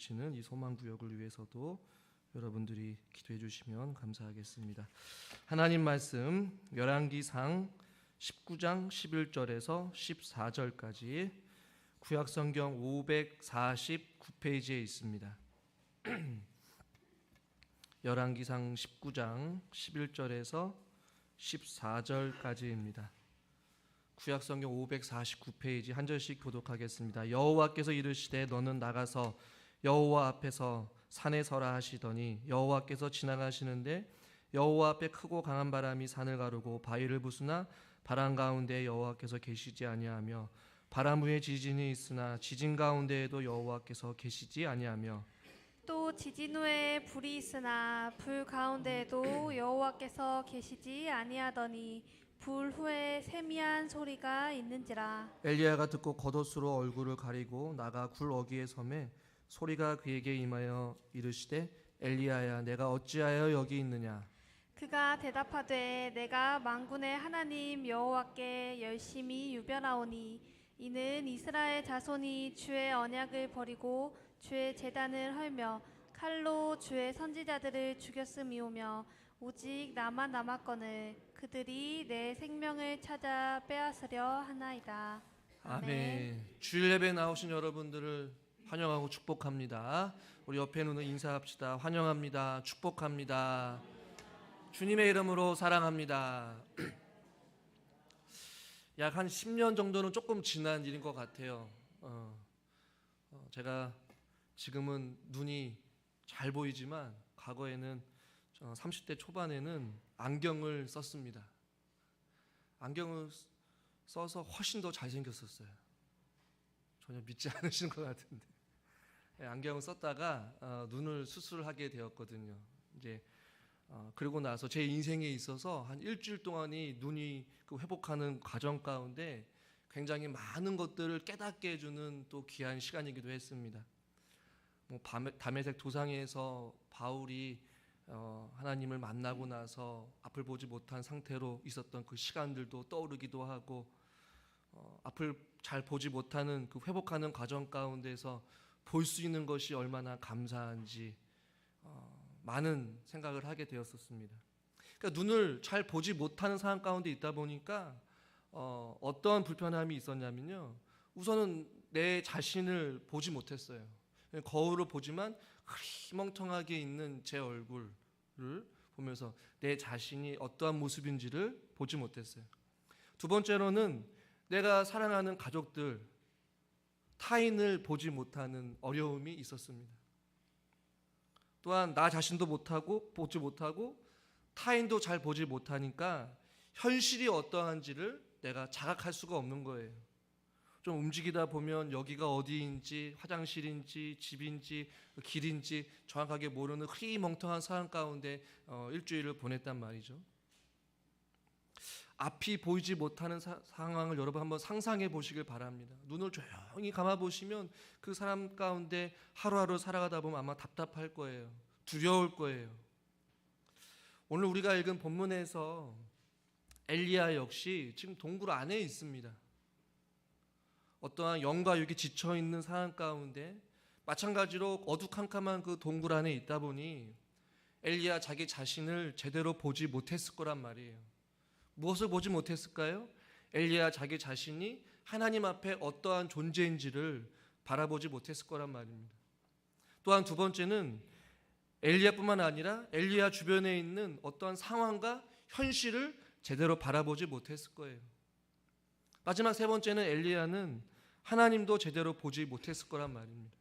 시는 이 소망구역을 위해서도 여러분들이 기도해 주시면 감사하겠습니다. 하나님 말씀 열왕기상 19장 11절에서 14절까지 구약성경 549페이지에 있습니다. 열왕기상 19장 11절에서 14절까지입니다. 구약성경 549페이지 한 절씩 교독하겠습니다. 여호와께서 이르시되 너는 나가서 여호와 앞에서 산에 서라 하시더니 여호와께서 지나가시는데 여호와 앞에 크고 강한 바람이 산을 가르고 바위를 부수나 바람 가운데 여호와께서 계시지 아니하며 바람 후에 지진이 있으나 지진 가운데에도 여호와께서 계시지 아니하며 또 지진 후에 불이 있으나 불 가운데에도 여호와께서 계시지 아니하더니 불 후에 세미한 소리가 있는지라. 엘리야가 듣고 겉옷으로 얼굴을 가리고 나가 굴 어귀에 섬에 소리가 그에게 임하여 이르시되 엘리야야 내가 어찌하여 여기 있느냐. 그가 대답하되 내가 만군의 하나님 여호와께 열심히 유별하오니 이는 이스라엘 자손이 주의 언약을 버리고 주의 제단을 헐며 칼로 주의 선지자들을 죽였음이오며 오직 나만 남았거늘 그들이 내 생명을 찾아 빼앗으려 하나이다. 아멘. 주일 예배 나오신 여러분들을 환영하고 축복합니다. 우리 옆에 있는 인사합시다. 환영합니다. 축복합니다. 주님의 이름으로 사랑합니다. 약 한 10년 정도는 조금 지난 일인 것 같아요. 제가 지금은 눈이 잘 보이지만 과거에는 30대 초반에는 안경을 썼습니다. 안경을 써서 훨씬 더 잘생겼었어요. 전혀 믿지 않으시는 것 같은데 안경을 썼다가 눈을 수술하게 되었거든요. 이제 그러고 나서 제 인생에 있어서 한 일주일 동안이 눈이 회복하는 과정 가운데 굉장히 많은 것들을 깨닫게 해주는 또 귀한 시간이기도 했습니다. 다메섹 도상에서 바울이 하나님을 만나고 나서 앞을 보지 못한 상태로 있었던 그 시간들도 떠오르기도 하고 앞을 잘 보지 못하는 그 회복하는 과정 가운데서 볼 수 있는 것이 얼마나 감사한지 많은 생각을 하게 되었었습니다. 그러니까 눈을 잘 보지 못하는 상황 가운데 있다 보니까 어떤 불편함이 있었냐면요. 우선은 내 자신을 보지 못했어요. 거울을 보지만 흐리멍텅하게 있는 제 얼굴을 보면서 내 자신이 어떠한 모습인지를 보지 못했어요. 두 번째로는 내가 사랑하는 가족들, 타인을 보지 못하는 어려움이 있었습니다. 또한 나 자신도 보지 못하고 타인도 잘 보지 못하니까 현실이 어떠한지를 내가 자각할 수가 없는 거예요. 좀 움직이다 보면 여기가 어디인지 화장실인지 집인지 길인지 정확하게 모르는 흐리멍텅한 상황 가운데 일주일을 보냈단 말이죠. 앞이 보이지 못하는 상황을 여러분 한번 상상해 보시길 바랍니다. 눈을 조용히 감아 보시면 그 사람 가운데 하루하루 살아가다 보면 아마 답답할 거예요. 두려울 거예요. 오늘 우리가 읽은 본문에서 엘리야 역시 지금 동굴 안에 있습니다. 어떠한 영과 육이 지쳐있는 상황 가운데 마찬가지로 어두컴컴한 그 동굴 안에 있다 보니 엘리야 자기 자신을 제대로 보지 못했을 거란 말이에요. 무엇을 보지 못했을까요? 엘리야 자기 자신이 하나님 앞에 어떠한 존재인지를 바라보지 못했을 거란 말입니다. 또한 두 번째는 엘리야뿐만 아니라 엘리야 주변에 있는 어떠한 상황과 현실을 제대로 바라보지 못했을 거예요. 마지막 세 번째는 엘리야는 하나님도 제대로 보지 못했을 거란 말입니다.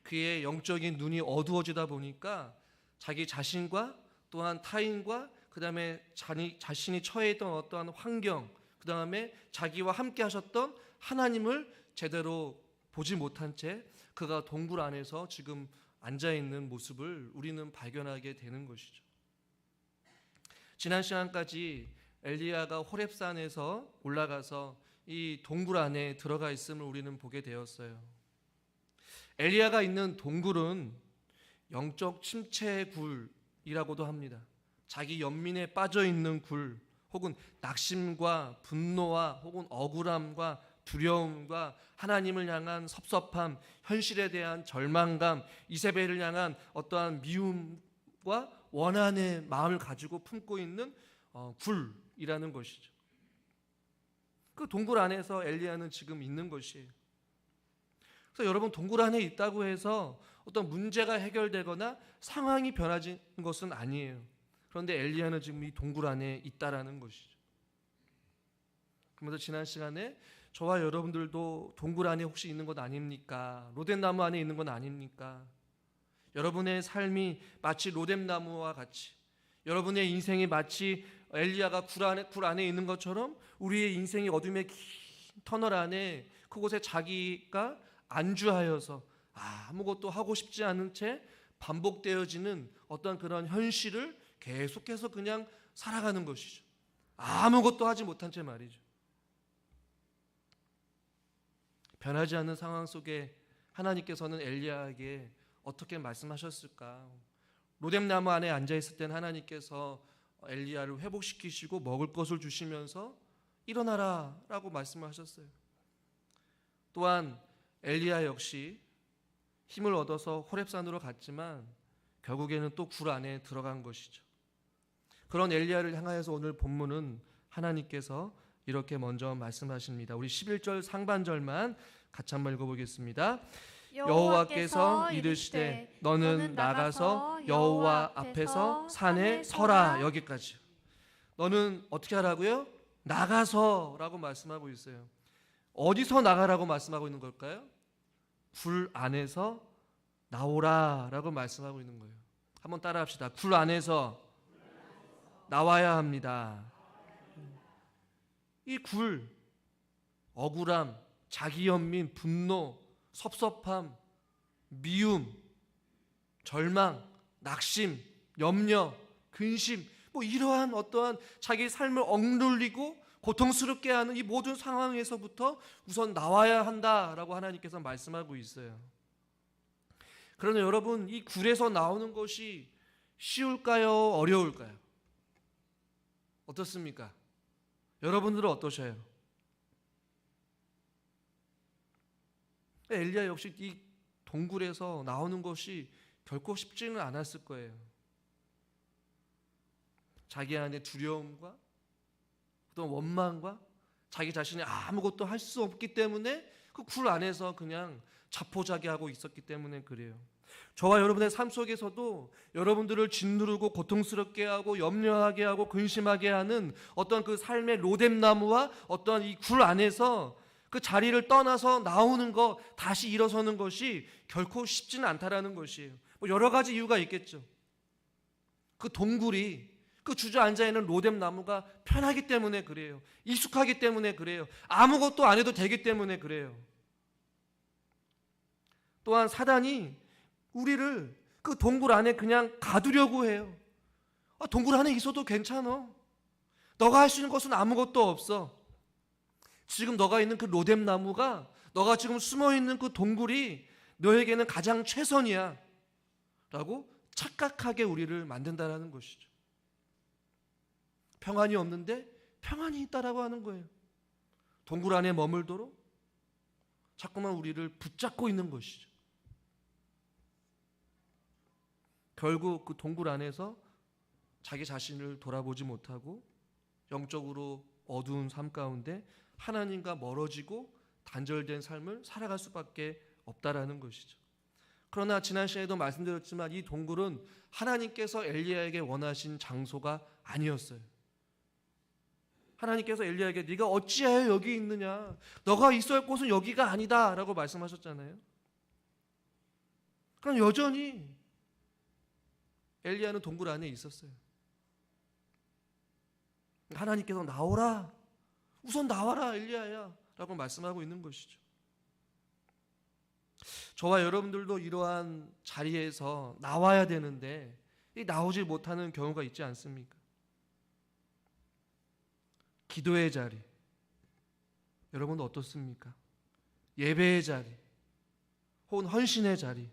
그의 영적인 눈이 어두워지다 보니까 자기 자신과 또한 타인과 그 다음에 자신이 처해 있던 어떠한 환경, 그 다음에 자기와 함께 하셨던 하나님을 제대로 보지 못한 채 그가 동굴 안에서 지금 앉아있는 모습을 우리는 발견하게 되는 것이죠. 지난 시간까지 엘리야가 호렙산에서 올라가서 이 동굴 안에 들어가 있음을 우리는 보게 되었어요. 엘리야가 있는 동굴은 영적 침체의 굴이라고도 합니다. 자기 연민에 빠져 있는 굴, 혹은 낙심과 분노와 혹은 억울함과 두려움과 하나님을 향한 섭섭함, 현실에 대한 절망감, 이세벨을 향한 어떠한 미움과 원한의 마음을 가지고 품고 있는 굴이라는 것이죠. 그 동굴 안에서 엘리야는 지금 있는 것이에요. 그래서 여러분, 동굴 안에 있다고 해서 어떤 문제가 해결되거나 상황이 변화진 것은 아니에요. 그런데 엘리야는 지금 이 동굴 안에 있다라는 것이죠. 그러면서 지난 시간에 저와 여러분들도 동굴 안에 혹시 있는 것 아닙니까? 로뎀나무 안에 있는 건 아닙니까? 여러분의 삶이 마치 로뎀나무와 같이, 여러분의 인생이 마치 엘리야가 굴 안에 있는 것처럼 우리의 인생이 어둠의 긴 터널 안에 그곳에 자기가 안주하여서 아무것도 하고 싶지 않은 채 반복되어지는 어떤 그런 현실을 계속해서 그냥 살아가는 것이죠. 아무것도 하지 못한 채 말이죠. 변하지 않는 상황 속에 하나님께서는 엘리야에게 어떻게 말씀하셨을까? 로뎀나무 안에 앉아있을 땐 하나님께서 엘리야를 회복시키시고 먹을 것을 주시면서 일어나라 라고 말씀하셨어요. 또한 엘리야 역시 힘을 얻어서 호렙산으로 갔지만 결국에는 또 굴 안에 들어간 것이죠. 그런 엘리야를 향하여서 오늘 본문은 하나님께서 이렇게 먼저 말씀하십니다. 우리 11절 상반절만 같이 한번 읽어보겠습니다. 여호와께서 이르시되 너는 나가서 여호와 앞에서 산에 서라. 여기까지. 너는 어떻게 하라고요? 나가서라고 말씀하고 있어요. 어디서 나가라고 말씀하고 있는 걸까요? 굴 안에서 나오라라고 말씀하고 있는 거예요. 한번 따라합시다. 굴 안에서 나와야 합니다. 이 굴, 억울함, 자기연민, 분노, 섭섭함, 미움, 절망, 낙심, 염려, 근심, 이러한 어떠한 자기 삶을 억눌리고 고통스럽게 하는 이 모든 상황에서부터 우선 나와야 한다라고 하나님께서 말씀하고 있어요. 그러나 여러분, 이 굴에서 나오는 것이 쉬울까요? 어려울까요? 어떻습니까? 여러분들은 어떠셔요? 엘리야 역시 이 동굴에서 나오는 것이 결코 쉽지는 않았을 거예요. 자기 안에 두려움과 어떤 원망과 자기 자신이 아무것도 할 수 없기 때문에 그 굴 안에서 그냥 자포자기하고 있었기 때문에 그래요. 저와 여러분의 삶 속에서도 여러분들을 짓누르고 고통스럽게 하고 염려하게 하고 근심하게 하는 어떤 그 삶의 로뎀나무와 어떤 이 굴 안에서 그 자리를 떠나서 나오는 것, 다시 일어서는 것이 결코 쉽지는 않다라는 것이에요. 여러 가지 이유가 있겠죠. 그 동굴이, 그 주저앉아 있는 로뎀나무가 편하기 때문에 그래요. 익숙하기 때문에 그래요. 아무것도 안 해도 되기 때문에 그래요. 또한 사단이 우리를 그 동굴 안에 그냥 가두려고 해요. 동굴 안에 있어도 괜찮아. 너가 할 수 있는 것은 아무것도 없어. 지금 너가 있는 그 로뎀나무가, 너가 지금 숨어있는 그 동굴이 너에게는 가장 최선이야 라고 착각하게 우리를 만든다는 것이죠. 평안이 없는데 평안이 있다라고 하는 거예요. 동굴 안에 머물도록 자꾸만 우리를 붙잡고 있는 것이죠. 결국 그 동굴 안에서 자기 자신을 돌아보지 못하고 영적으로 어두운 삶 가운데 하나님과 멀어지고 단절된 삶을 살아갈 수밖에 없다라는 것이죠. 그러나 지난 시간에도 말씀드렸지만 이 동굴은 하나님께서 엘리야에게 원하신 장소가 아니었어요. 하나님께서 엘리야에게 네가 어찌하여 여기 있느냐, 너가 있어야 할 곳은 여기가 아니다 라고 말씀하셨잖아요. 그럼 여전히 엘리야는 동굴 안에 있었어요. 하나님께서 나오라, 우선 나와라 엘리야야 라고 말씀하고 있는 것이죠. 저와 여러분들도 이러한 자리에서 나와야 되는데 나오지 못하는 경우가 있지 않습니까? 기도의 자리, 여러분도 어떻습니까? 예배의 자리, 혹은 헌신의 자리.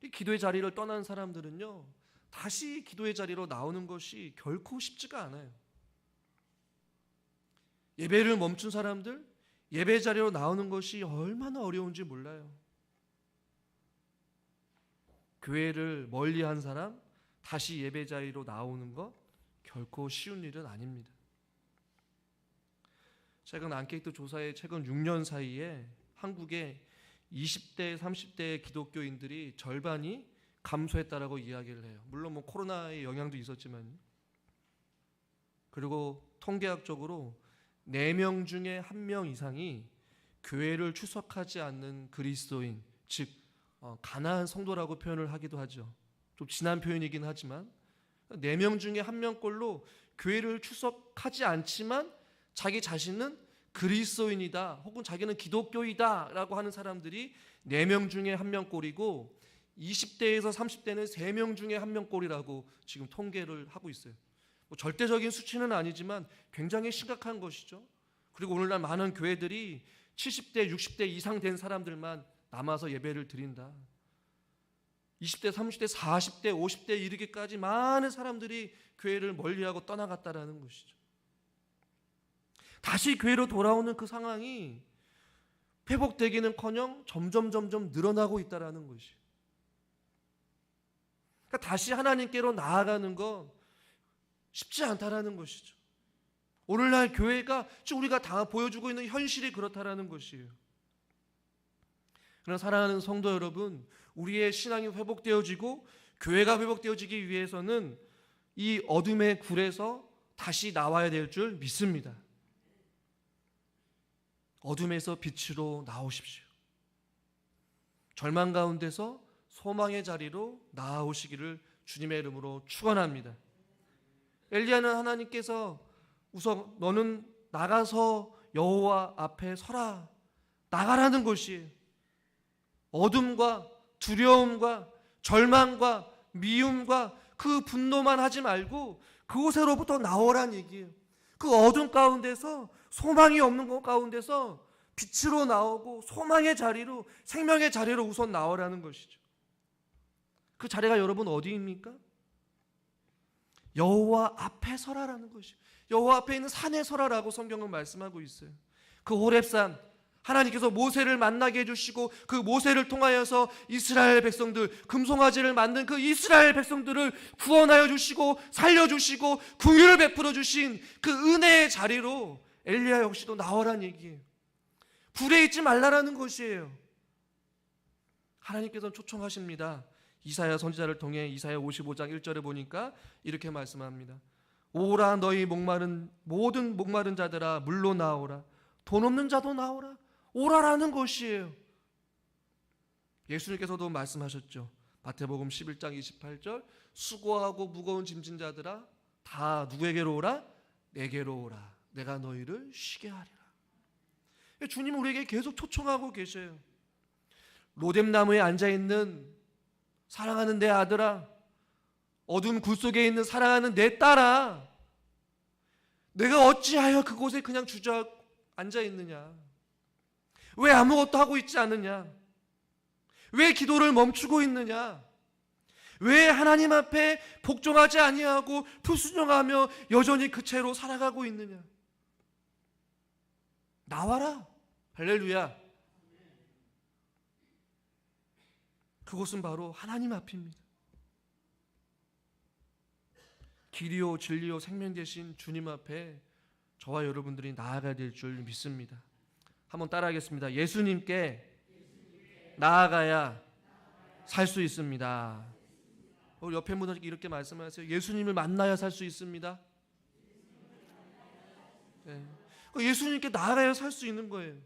이 기도의 자리를 떠난 사람들은요, 다시 기도의 자리로 나오는 것이 결코 쉽지가 않아요. 예배를 멈춘 사람들, 예배 자리로 나오는 것이 얼마나 어려운지 몰라요. 교회를 멀리한 사람 다시 예배 자리로 나오는 것 결코 쉬운 일은 아닙니다. 최근 앙케이트 조사에 최근 6년 사이에 한국의 20대, 30대 기독교인들이 절반이 감소했다라고 이야기를 해요. 물론 코로나의 영향도 있었지만요. 그리고 통계학적으로 4명 중에 1명 이상이 교회를 출석하지 않는 그리스도인, 즉 가난한 성도라고 표현을 하기도 하죠. 좀 진한 표현이긴 하지만 4명 중에 1명꼴로 교회를 출석하지 않지만 자기 자신은 그리스도인이다 혹은 자기는 기독교이다 라고 하는 사람들이 4명 중에 1명꼴이고 20대에서 30대는 3명 중에 1명꼴이라고 지금 통계를 하고 있어요. 절대적인 수치는 아니지만 굉장히 심각한 것이죠. 그리고 오늘날 많은 교회들이 70대, 60대 이상 된 사람들만 남아서 예배를 드린다. 20대, 30대, 40대, 50대 이르기까지 많은 사람들이 교회를 멀리하고 떠나갔다라는 것이죠. 다시 교회로 돌아오는 그 상황이 회복되기는커녕 점점 늘어나고 있다라는 것이에요. 그러니까 다시 하나님께로 나아가는 건 쉽지 않다라는 것이죠. 오늘날 교회가 우리가 다 보여주고 있는 현실이 그렇다라는 것이에요. 그러나 사랑하는 성도 여러분, 우리의 신앙이 회복되어지고 교회가 회복되어지기 위해서는 이 어둠의 굴에서 다시 나와야 될 줄 믿습니다. 어둠에서 빛으로 나오십시오. 절망 가운데서 소망의 자리로 나아오시기를 주님의 이름으로 축원합니다. 엘리야는 하나님께서 우선 너는 나가서 여호와 앞에 서라, 나가라는 것이에요. 어둠과 두려움과 절망과 미움과 그 분노만 하지 말고 그곳으로부터 나오란 얘기예요. 그 어둠 가운데서, 소망이 없는 것 가운데서 빛으로 나오고 소망의 자리로, 생명의 자리로 우선 나오라는 것이죠. 그 자리가 여러분 어디입니까? 여호와 앞에 서라라는 것이에요. 여호와 앞에 있는 산에 서라라고 성경은 말씀하고 있어요. 그 호렙산, 하나님께서 모세를 만나게 해주시고 그 모세를 통하여서 이스라엘 백성들, 금송아지를 만든 그 이스라엘 백성들을 구원하여 주시고 살려주시고 긍휼을 베풀어 주신 그 은혜의 자리로 엘리야 역시도 나오란 얘기예요. 불에 있지 말라라는 것이에요. 하나님께서는 초청하십니다. 이사야 선지자를 통해 이사야 55장 1절에 보니까 이렇게 말씀합니다. 오라 너희 모든 목마른 자들아 물로 나오라, 돈 없는 자도 나오라, 오라라는 것이에요. 예수님께서도 말씀하셨죠. 마태복음 11장 28절 수고하고 무거운 짐진 자들아 다 누구에게로 오라? 내게로 오라, 내가 너희를 쉬게 하리라. 주님은 우리에게 계속 초청하고 계셔요. 로뎀나무에 앉아있는 사랑하는 내 아들아, 어둠 굴 속에 있는 사랑하는 내 딸아, 내가 어찌하여 그곳에 그냥 주저앉아 있느냐? 왜 아무것도 하고 있지 않느냐? 왜 기도를 멈추고 있느냐? 왜 하나님 앞에 복종하지 아니하고 불순종하며 여전히 그 채로 살아가고 있느냐? 나와라. 할렐루야. 그곳은 바로 하나님 앞입니다. 길이요 진리요 생명 되신 주님 앞에 저와 여러분들이 나아가야 될 줄 믿습니다. 한번 따라하겠습니다. 예수님께 나아가야 살 수 있습니다. 우리 옆에 분들에게 이렇게 말씀하세요. 예수님을 만나야 살 수 있습니다. 네. 예수님께 나아가야 살 수 있는 거예요.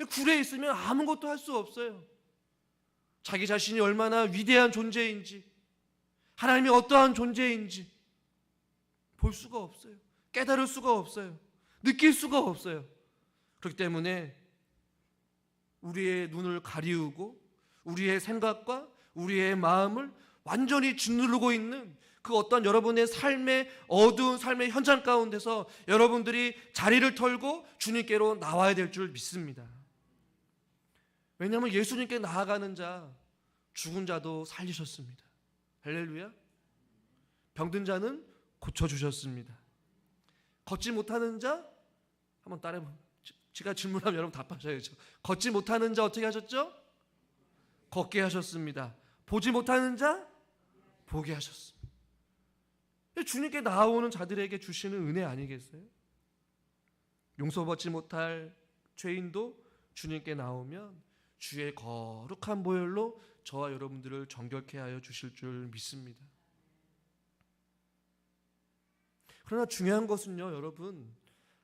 굴에 있으면 아무것도 할 수 없어요. 자기 자신이 얼마나 위대한 존재인지, 하나님이 어떠한 존재인지 볼 수가 없어요. 깨달을 수가 없어요. 느낄 수가 없어요. 그렇기 때문에 우리의 눈을 가리우고 우리의 생각과 우리의 마음을 완전히 짓누르고 있는 그 어떤 여러분의 삶의 어두운 삶의 현장 가운데서 여러분들이 자리를 털고 주님께로 나와야 될 줄 믿습니다. 왜냐하면 예수님께 나아가는 자, 죽은 자도 살리셨습니다. 할렐루야. 병든 자는 고쳐주셨습니다. 걷지 못하는 자 한번 따라해. 제가 질문하면 여러분 답하셔야죠. 걷지 못하는 자 어떻게 하셨죠? 걷게 하셨습니다. 보지 못하는 자 보게 하셨습니다. 주님께 나아오는 자들에게 주시는 은혜 아니겠어요? 용서받지 못할 죄인도 주님께 나오면 주의 거룩한 보혈로 저와 여러분들을 정결케 하여 주실 줄 믿습니다. 그러나 중요한 것은요, 여러분,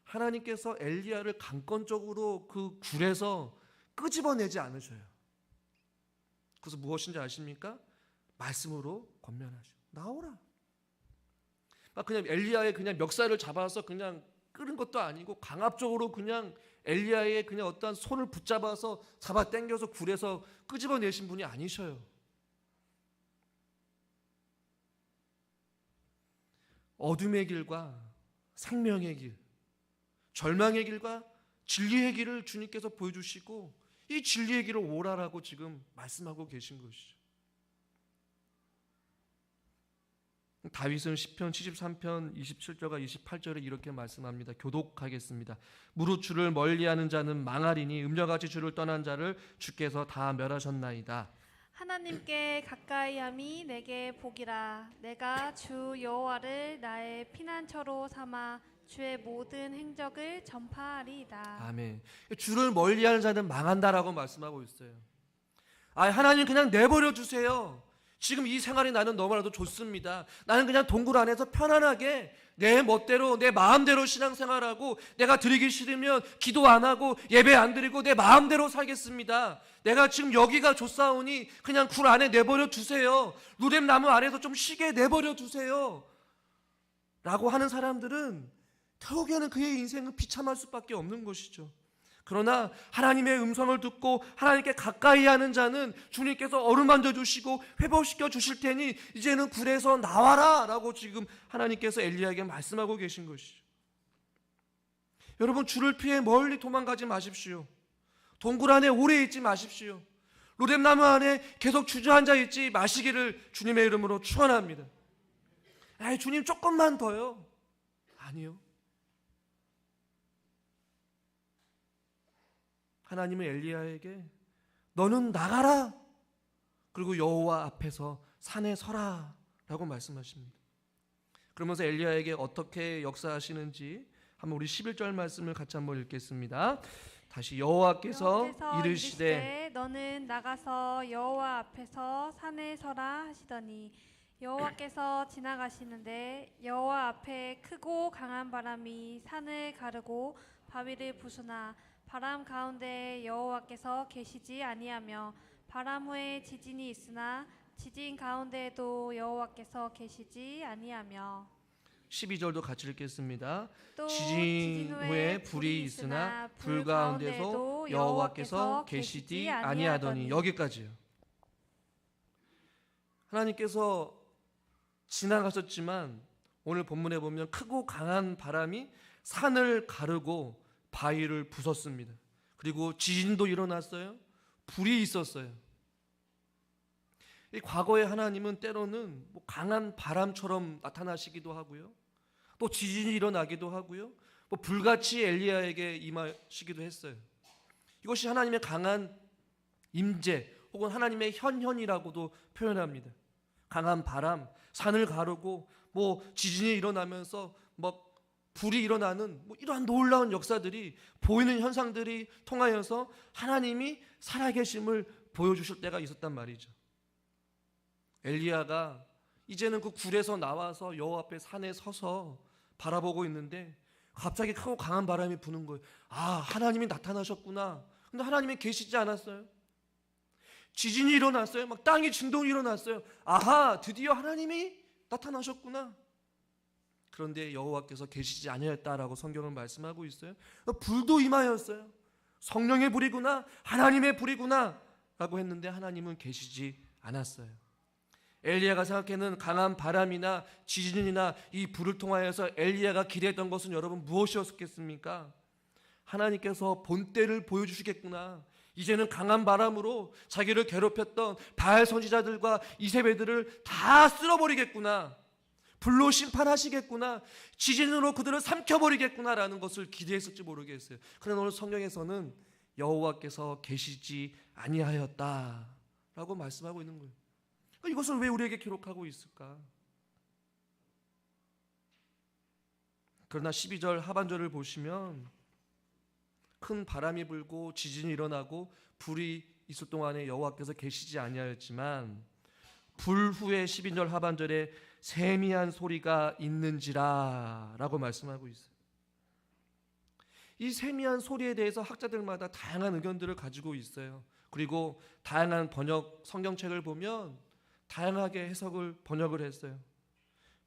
하나님께서 엘리야를 강권적으로 그 굴에서 끄집어내지 않으셔요. 그래서 무엇인지 아십니까? 말씀으로 권면하셔. 나오라. 그냥 엘리야의 그냥 멱살을 잡아서 그냥 끄는 것도 아니고 강압적으로 그냥 엘리야의 그냥 어떠한 손을 붙잡아서 잡아 당겨서 굴에서 끄집어내신 분이 아니셔요. 어둠의 길과 생명의 길, 절망의 길과 진리의 길을 주님께서 보여주시고 이 진리의 길을 오라라고 지금 말씀하고 계신 것이죠. 다윗은 시편 73편 27절과 28절에 이렇게 말씀합니다. 교독하겠습니다. 무릇 주를 멀리하는 자는 망하리니 음녀같이 주를 떠난 자를 주께서 다 멸하셨나이다. 하나님께 가까이함이 내게 복이라. 내가 주 여호와를 나의 피난처로 삼아 주의 모든 행적을 전파하리이다. 아멘. 주를 멀리하는 자는 망한다라고 말씀하고 있어요. 하나님 그냥 내버려 주세요. 지금 이 생활이 나는 너무나도 좋습니다. 나는 그냥 동굴 안에서 편안하게 내 멋대로 내 마음대로 신앙생활하고 내가 드리기 싫으면 기도 안 하고 예배 안 드리고 내 마음대로 살겠습니다. 내가 지금 여기가 좋사오니 그냥 굴 안에 내버려 두세요. 누렘 나무 아래에서 좀 쉬게 내버려 두세요 라고 하는 사람들은 결국에는 그의 인생은 비참할 수밖에 없는 것이죠. 그러나 하나님의 음성을 듣고 하나님께 가까이 하는 자는 주님께서 어루만져 주시고 회복시켜 주실 테니 이제는 굴에서 나와라 라고 지금 하나님께서 엘리야에게 말씀하고 계신 것이죠. 여러분, 주를 피해 멀리 도망가지 마십시오. 동굴 안에 오래 있지 마십시오. 로뎀나무 안에 계속 주저앉아 있지 마시기를 주님의 이름으로 축원합니다. 주님 조금만 더요. 아니요. 하나님은 엘리야에게 너는 나가라, 그리고 여호와 앞에서 산에 서라 라고 말씀하십니다. 그러면서 엘리야에게 어떻게 역사하시는지 한번 우리 11절 말씀을 같이 한번 읽겠습니다. 다시 여호와께서 이르시되 너는 나가서 여호와 앞에서 산에 서라 하시더니 여호와께서 지나가시는데 여호와 앞에 크고 강한 바람이 산을 가르고 바위를 부수나 바람 가운데 여호와께서 계시지 아니하며 바람 후에 지진이 있으나 지진 가운데에도 여호와께서 계시지 아니하며 12절도 같이 읽겠습니다. 또 지진 후에 불이 있으나 불 가운데서 여호와께서 계시지 아니하더니. 여기까지요. 하나님께서 지나가셨지만 오늘 본문에 보면 크고 강한 바람이 산을 가르고 바위를 부쉈습니다. 그리고 지진도 일어났어요. 불이 있었어요. 이 과거의 하나님은 때로는 강한 바람처럼 나타나시기도 하고요. 또 지진이 일어나기도 하고요. 불같이 엘리야에게 임하시기도 했어요. 이것이 하나님의 강한 임재 혹은 하나님의 현현이라고도 표현합니다. 강한 바람, 산을 가르고 지진이 일어나면서 불이 일어나는 이러한 놀라운 역사들이 보이는 현상들이 통하여서 하나님이 살아계심을 보여주실 때가 있었단 말이죠. 엘리야가 이제는 그 굴에서 나와서 여호와 앞에 산에 서서 바라보고 있는데 갑자기 크고 강한 바람이 부는 거예요. 하나님이 나타나셨구나. 근데 하나님이 계시지 않았어요. 지진이 일어났어요. 땅이 진동이 일어났어요. 드디어 하나님이 나타나셨구나. 그런데 여호와께서 계시지 아니하였다라고 성경은 말씀하고 있어요. 불도 임하였어요. 성령의 불이구나, 하나님의 불이구나 라고 했는데 하나님은 계시지 않았어요. 엘리야가 생각하는 강한 바람이나 지진이나 이 불을 통하여서 엘리야가 기대했던 것은 여러분 무엇이었겠습니까? 하나님께서 본때를 보여주시겠구나. 이제는 강한 바람으로 자기를 괴롭혔던 바알 선지자들과 이세벨들을 다 쓸어버리겠구나. 불로 심판하시겠구나, 지진으로 그들을 삼켜버리겠구나라는 것을 기대했을지 모르겠어요. 그러나 오늘 성경에서는 여호와께서 계시지 아니하였다라고 말씀하고 있는 거예요. 이것을 왜 우리에게 기록하고 있을까? 그러나 12절 하반절을 보시면 큰 바람이 불고 지진이 일어나고 불이 있을 동안에 여호와께서 계시지 아니하였지만 불 후에 12절 하반절에 세미한 소리가 있는지라 라고 말씀하고 있어요. 이 세미한 소리에 대해서 학자들마다 다양한 의견들을 가지고 있어요. 그리고 다양한 번역 성경책을 보면 다양하게 번역을 했어요.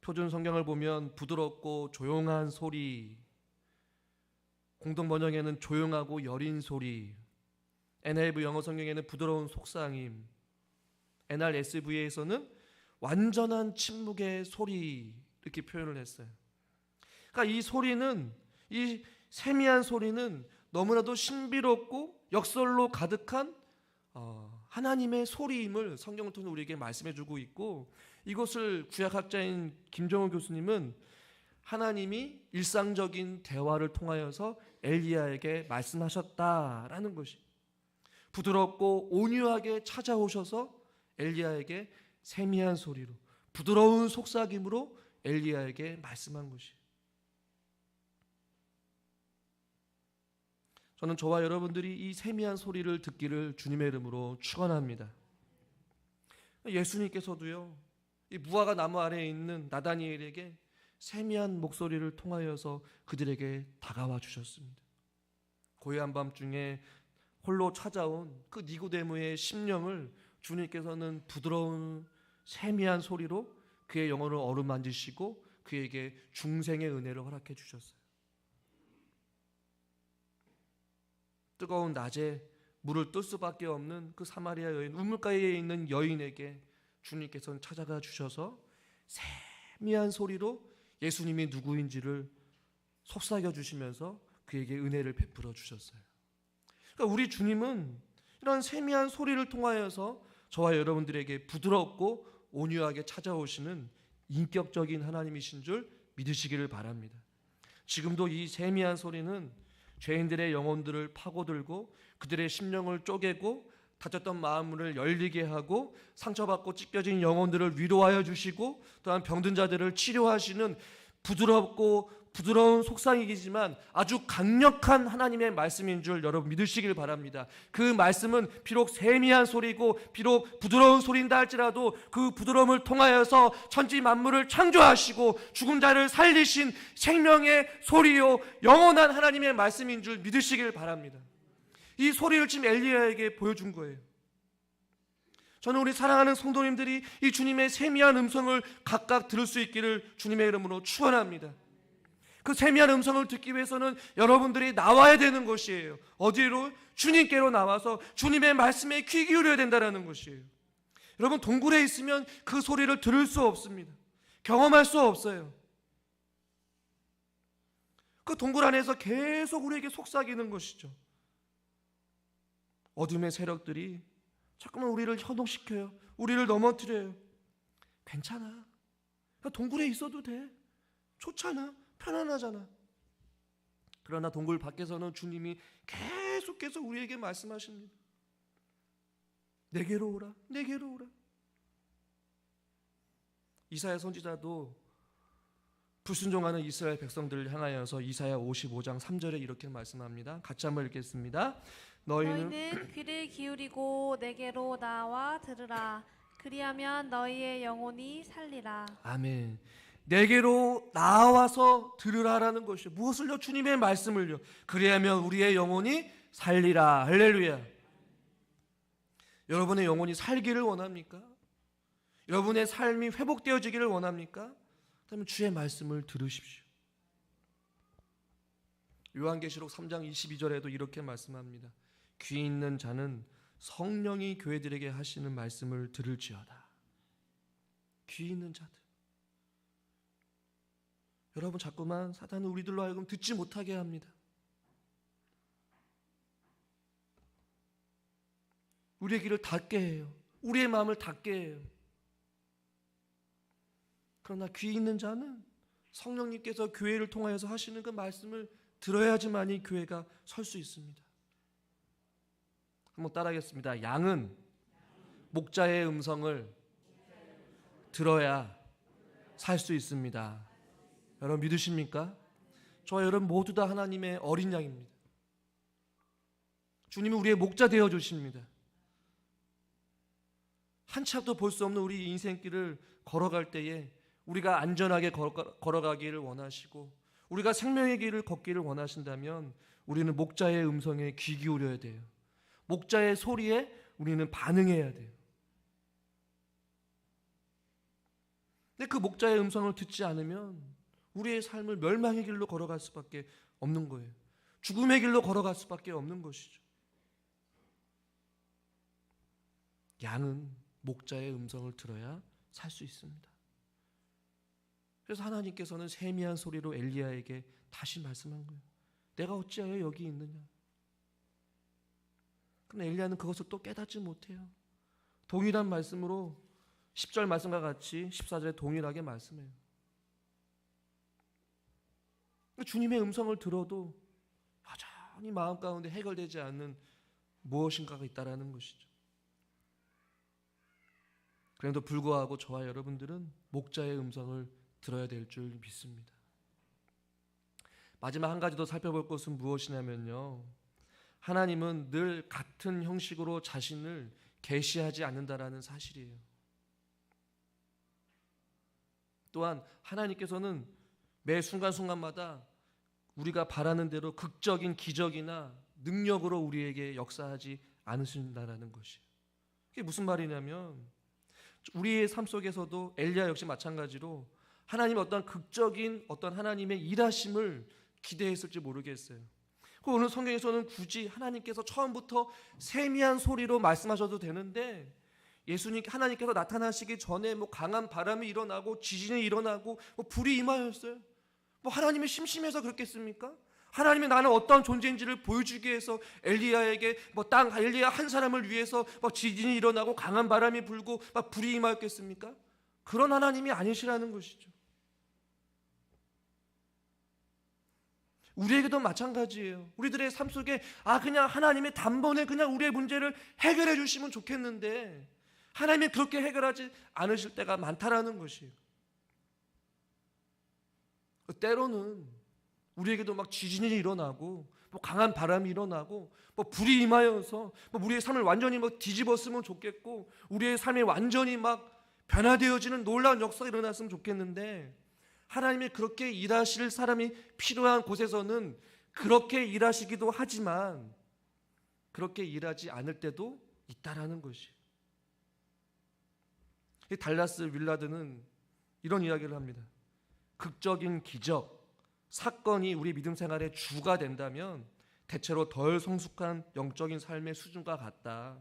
표준 성경을 보면 부드럽고 조용한 소리, 공동 번역에는 조용하고 여린 소리, NIV 영어 성경에는 부드러운 속삭임, NRSV에서는 완전한 침묵의 소리 이렇게 표현을 했어요. 그러니까 이 소리는, 이 세미한 소리는 너무나도 신비롭고 역설로 가득한 하나님의 소리임을 성경을 통해 우리에게 말씀해주고 있고, 이것을 구약학자인 김정호 교수님은 하나님이 일상적인 대화를 통하여서 엘리야에게 말씀하셨다라는 것이, 부드럽고 온유하게 찾아오셔서 엘리야에게 세미한 소리로 부드러운 속삭임으로 엘리야에게 말씀한 것이. 저는 저와 여러분들이 이 세미한 소리를 듣기를 주님의 이름으로 축원합니다. 예수님께서도요, 이 무화과 나무 아래에 있는 나다니엘에게 세미한 목소리를 통하여서 그들에게 다가와 주셨습니다. 고요한 밤중에 홀로 찾아온 그 니고데모의 심령을 주님께서는 부드러운 세미한 소리로 그의 영혼을 어루만지시고 그에게 중생의 은혜를 허락해 주셨어요. 뜨거운 낮에 물을 뜰 수밖에 없는 그 사마리아 여인, 우물가에 있는 여인에게 주님께서는 찾아가 주셔서 세미한 소리로 예수님이 누구인지를 속삭여 주시면서 그에게 은혜를 베풀어 주셨어요. 그러니까 우리 주님은 이런 세미한 소리를 통하여서 저와 여러분들에게 부드럽고 온유하게 찾아오시는 인격적인 하나님이신 줄 믿으시기를 바랍니다. 지금도 이 세미한 소리는 죄인들의 영혼들을 파고들고 그들의 심령을 쪼개고 다쳤던 마음을 열리게 하고 상처받고 찢겨진 영혼들을 위로하여 주시고 또한 병든 자들을 치료하시는 부드러운 속삭이지만 아주 강력한 하나님의 말씀인 줄 여러분 믿으시길 바랍니다. 그 말씀은 비록 세미한 소리고 비록 부드러운 소리인다 할지라도 그 부드러움을 통하여서 천지 만물을 창조하시고 죽은 자를 살리신 생명의 소리요 영원한 하나님의 말씀인 줄 믿으시길 바랍니다. 이 소리를 지금 엘리야에게 보여준 거예요. 저는 우리 사랑하는 성도님들이 이 주님의 세미한 음성을 각각 들을 수 있기를 주님의 이름으로 축원합니다. 그 세미한 음성을 듣기 위해서는 여러분들이 나와야 되는 것이에요. 어디로? 주님께로 나와서 주님의 말씀에 귀 기울여야 된다는 것이에요. 여러분, 동굴에 있으면 그 소리를 들을 수 없습니다. 경험할 수 없어요. 그 동굴 안에서 계속 우리에게 속삭이는 것이죠. 어둠의 세력들이 자꾸만 우리를 현혹시켜요. 우리를 넘어뜨려요. 괜찮아. 동굴에 있어도 돼. 좋잖아. 편안하잖아. 그러나 동굴 밖에서는 주님이 계속해서 우리에게 말씀하십니다. 내게로 오라. 내게로 오라. 이사야 선지자도 불순종하는 이스라엘 백성들을 향하여서 이사야 55장 3절에 이렇게 말씀합니다. 같이 한번 읽겠습니다. 너희는 귀를 기울이고 내게로 나와 들으라. 그리하면 너희의 영혼이 살리라. 아멘. 내게로 나와서 들으라라는 것이요. 무엇을요? 주님의 말씀을요. 그리하면 우리의 영혼이 살리라. 할렐루야. 여러분의 영혼이 살기를 원합니까? 여러분의 삶이 회복되어지기를 원합니까? 그렇다면 주의 말씀을 들으십시오. 요한계시록 3장 22절에도 이렇게 말씀합니다. 귀 있는 자는 성령이 교회들에게 하시는 말씀을 들을지어다. 귀 있는 자들. 여러분, 자꾸만 사탄은 우리들로 하여금 듣지 못하게 합니다. 우리의 귀를 닫게 해요. 우리의 마음을 닫게 해요. 그러나 귀 있는 자는 성령님께서 교회를 통하여서 하시는 그 말씀을 들어야지만이 교회가 설 수 있습니다. 한번 따라하겠습니다. 양은 목자의 음성을 들어야 살 수 있습니다. 여러분 믿으십니까? 저와 여러분 모두 다 하나님의 어린 양입니다. 주님이 우리의 목자 되어 주십니다. 한치 앞도 볼 수 없는 우리 인생길을 걸어갈 때에 우리가 안전하게 걸어가기를 원하시고 우리가 생명의 길을 걷기를 원하신다면 우리는 목자의 음성에 귀 기울여야 돼요. 목자의 소리에 우리는 반응해야 돼요. 근데 그 목자의 음성을 듣지 않으면 우리의 삶을 멸망의 길로 걸어갈 수밖에 없는 거예요. 죽음의 길로 걸어갈 수밖에 없는 것이죠. 양은 목자의 음성을 들어야 살 수 있습니다. 그래서 하나님께서는 세미한 소리로 엘리야에게 다시 말씀한 거예요. 내가 어찌하여 여기 있느냐. 근데 엘리야는 그것을 또 깨닫지 못해요. 동일한 말씀으로 10절 말씀과 같이 14절에 동일하게 말씀해요. 주님의 음성을 들어도 여전히 마음 가운데 해결되지 않는 무엇인가가 있다라는 것이죠. 그래도 불구하고 저와 여러분들은 목자의 음성을 들어야 될 줄 믿습니다. 마지막 한 가지 더 살펴볼 것은 무엇이냐면요, 하나님은 늘 같은 형식으로 자신을 계시하지 않는다라는 사실이에요. 또한 하나님께서는 매 순간순간마다 우리가 바라는 대로 극적인 기적이나 능력으로 우리에게 역사하지 않으신다라는 것이에요. 그게 무슨 말이냐면 우리의 삶 속에서도 엘리야 역시 마찬가지로 하나님의 어떤 극적인 어떤 하나님의 일하심을 기대했을지 모르겠어요. 오늘 성경에서는 굳이 하나님께서 처음부터 세미한 소리로 말씀하셔도 되는데 하나님께서 나타나시기 전에 강한 바람이 일어나고 지진이 일어나고 불이 임하였어요. 하나님이 심심해서 그렇겠습니까? 하나님이 나는 어떤 존재인지를 보여주기 위해서 엘리야에게 엘리야 한 사람을 위해서 지진이 일어나고 강한 바람이 불고 불이 임하였겠습니까? 그런 하나님이 아니시라는 것이죠. 우리에게도 마찬가지예요. 우리들의 삶 속에 그냥 하나님의 단번에 그냥 우리의 문제를 해결해 주시면 좋겠는데 하나님이 그렇게 해결하지 않으실 때가 많다라는 것이에요. 때로는 우리에게도 지진이 일어나고 강한 바람이 일어나고 불이 임하여서 우리의 삶을 완전히 뒤집었으면 좋겠고 우리의 삶이 완전히 변화되어지는 놀라운 역사가 일어났으면 좋겠는데 하나님이 그렇게 일하실 사람이 필요한 곳에서는 그렇게 일하시기도 하지만 그렇게 일하지 않을 때도 있다라는 것이에요. 달라스 윌라드는 이런 이야기를 합니다. 극적인 기적, 사건이 우리 믿음 생활의 주가 된다면 대체로 덜 성숙한 영적인 삶의 수준과 같다.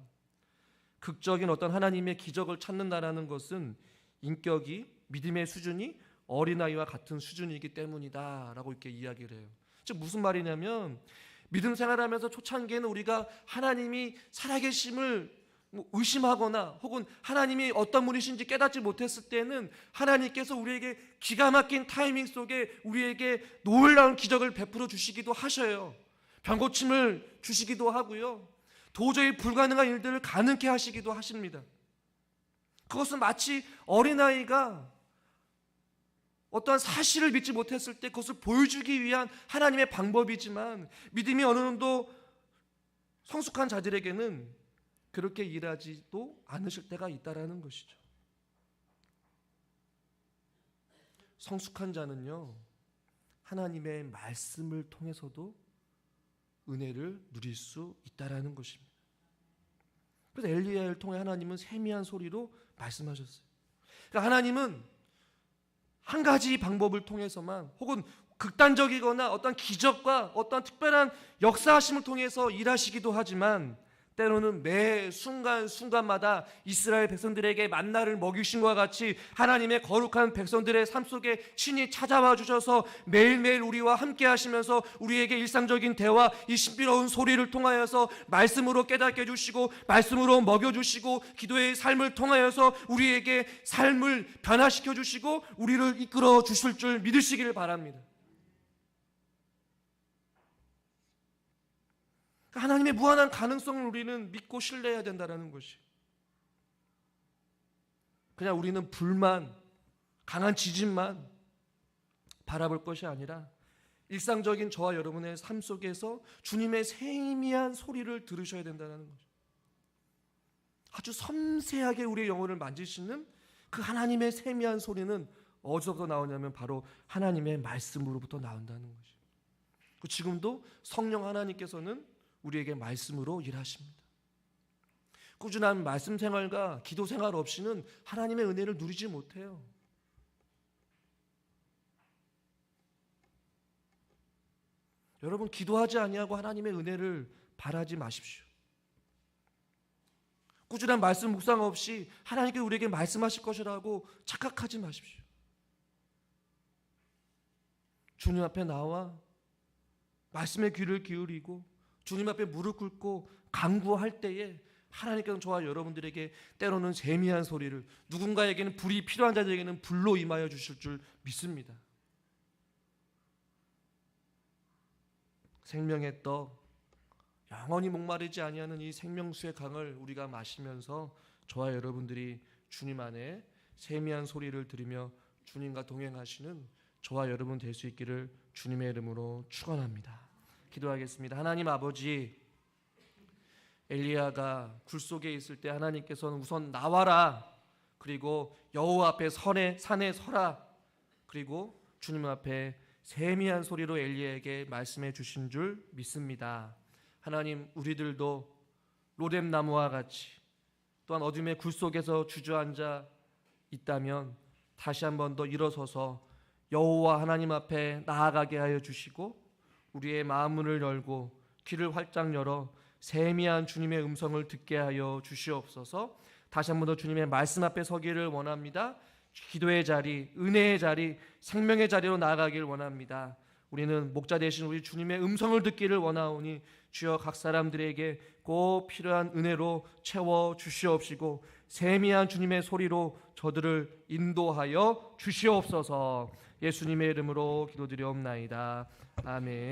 극적인 어떤 하나님의 기적을 찾는다라는 것은 인격이, 믿음의 수준이 어린아이와 같은 수준이기 때문이다 라고 이렇게 이야기를 해요. 즉 무슨 말이냐면 믿음 생활하면서 초창기에는 우리가 하나님이 살아계심을 의심하거나 혹은 하나님이 어떤 분이신지 깨닫지 못했을 때는 하나님께서 우리에게 기가 막힌 타이밍 속에 우리에게 놀라운 기적을 베풀어 주시기도 하셔요. 병고침을 주시기도 하고요. 도저히 불가능한 일들을 가능케 하시기도 하십니다. 그것은 마치 어린아이가 어떠한 사실을 믿지 못했을 때 그것을 보여주기 위한 하나님의 방법이지만 믿음이 어느 정도 성숙한 자들에게는 그렇게 일하지도 않으실 때가 있다라는 것이죠. 성숙한 자는요, 하나님의 말씀을 통해서도 은혜를 누릴 수 있다라는 것입니다. 그래서 엘리야를 통해 하나님은 세미한 소리로 말씀하셨어요. 그러니까 하나님은 한 가지 방법을 통해서만 혹은 극단적이거나 어떤 기적과 어떤 특별한 역사하심을 통해서 일하시기도 하지만 때로는 매 순간순간마다 이스라엘 백성들에게 만나를 먹이신 것과 같이 하나님의 거룩한 백성들의 삶 속에 신이 찾아와 주셔서 매일매일 우리와 함께 하시면서 우리에게 일상적인 대화, 이 신비로운 소리를 통하여서 말씀으로 깨닫게 해주시고 말씀으로 먹여주시고 기도의 삶을 통하여서 우리에게 삶을 변화시켜 주시고 우리를 이끌어 주실 줄 믿으시기를 바랍니다. 하나님의 무한한 가능성을 우리는 믿고 신뢰해야 된다는 것이, 그냥 우리는 불만, 강한 지진만 바라볼 것이 아니라 일상적인 저와 여러분의 삶 속에서 주님의 세미한 소리를 들으셔야 된다는 거죠. 아주 섬세하게 우리의 영혼을 만지시는 그 하나님의 세미한 소리는 어디서부터 나오냐면 바로 하나님의 말씀으로부터 나온다는 거죠. 지금도 성령 하나님께서는 우리에게 말씀으로 일하십니다. 꾸준한 말씀 생활과 기도 생활 없이는 하나님의 은혜를 누리지 못해요. 여러분, 기도하지 아니하고 하나님의 은혜를 바라지 마십시오. 꾸준한 말씀 묵상 없이 하나님께 우리에게 말씀하실 것이라고 착각하지 마십시오. 주님 앞에 나와 말씀의 귀를 기울이고 주님 앞에 무릎 꿇고 간구할 때에 하나님께서는 저와 여러분들에게 때로는 세미한 소리를, 누군가에게는 불이 필요한 자들에게는 불로 임하여 주실 줄 믿습니다. 생명의 떡, 영원히 목마르지 아니하는 이 생명수의 강을 우리가 마시면서 저와 여러분들이 주님 안에 세미한 소리를 들으며 주님과 동행하시는 저와 여러분 될 수 있기를 주님의 이름으로 축원합니다. 기도하겠습니다. 하나님 아버지, 엘리야가 굴 속에 있을 때 하나님께서는 우선 나와라, 그리고 여호와 앞에 산에 서라, 그리고 주님 앞에 세미한 소리로 엘리야에게 말씀해 주신 줄 믿습니다. 하나님, 우리들도 로뎀나무와 같이 또한 어둠의 굴 속에서 주저앉아 있다면 다시 한 번 더 일어서서 여호와 하나님 앞에 나아가게 하여 주시고 우리의 마음문을 열고 귀를 활짝 열어 세미한 주님의 음성을 듣게 하여 주시옵소서. 다시 한 번 더 주님의 말씀 앞에 서기를 원합니다. 기도의 자리, 은혜의 자리, 생명의 자리로 나아가길 원합니다. 우리는 목자 되신 우리 주님의 음성을 듣기를 원하오니 주여 각 사람들에게 꼭 필요한 은혜로 채워 주시옵시고 세미한 주님의 소리로 저들을 인도하여 주시옵소서. 예수님의 이름으로 기도드리옵나이다. 아멘.